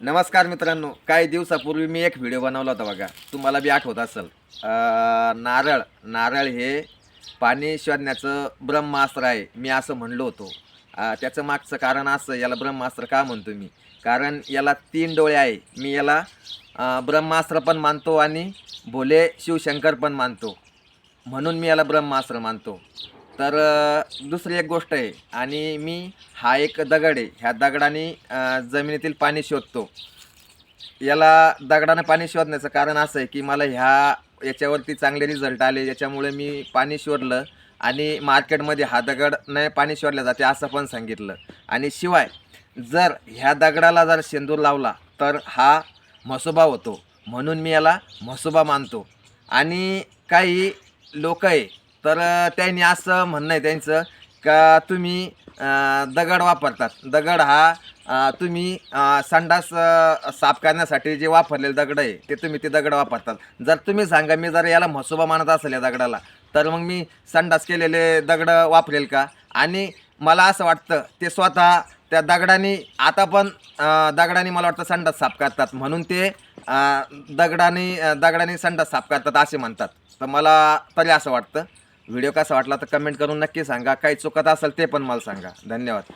नमस्कार मित्रांनो, काही दिवसापूर्वी मी एक व्हिडिओ बनवला होता बघा, तुम्हाला बी आठवत असेल. नारळ हे पाणी शोधण्याचं ब्रह्मास्त्र आहे, मी असं म्हणलो होतो. त्याचं मागचं कारण असं, याला ब्रह्मास्त्र का म्हणतो मी, कारण याला 3 डोळे आहे. मी याला ब्रह्मास्त्र पण मानतो आणि भोले शिवशंकर पण मानतो, म्हणून मी याला ब्रह्मास्त्र मानतो. तर दुसरी एक गोष्ट आहे, आणि मी हा एक दगड आहे, ह्या दगडाने जमिनीतील पाणी शोधतो. याला दगडानं पाणी शोधण्याचं कारण असं आहे की मला याच्यावरती चांगले रिझल्ट आले, याच्यामुळे मी पाणी शोधलं आणि मार्केटमध्ये हा दगड नाही पाणी शोधल्या जाते असं पण सांगितलं. आणि शिवाय जर ह्या दगडाला जर शेंदूर लावला तर हा म्हसोबा होतो, म्हणून मी याला म्हसोबा मानतो. आणि काही लोक आहे, तर त्यांनी असं म्हणणं आहे त्यांचं का तुम्ही दगड वापरतात. दगड हा तुम्ही संडास साफ करण्यासाठी जे वापरलेले दगड आहे ते तुम्ही ते दगड वापरतात. जर तुम्ही सांगा, मी जर याला म्हसोबा मानत असेल या दगडाला, तर मग मी संडास केलेले दगड वापरेल का? आणि मला असं वाटतं ते स्वतः त्या दगडाने आता पण दगडाने मला वाटतं संडास साफ करतात, म्हणून ते दगडाने संडास साफ करतात असे म्हणतात. तर मला तरी असं वाटतं. व्हिडिओ कसा वाटला तर कमेंट करून नक्की सांगा. काही चुकत असेल ते पण मला सांगा. धन्यवाद.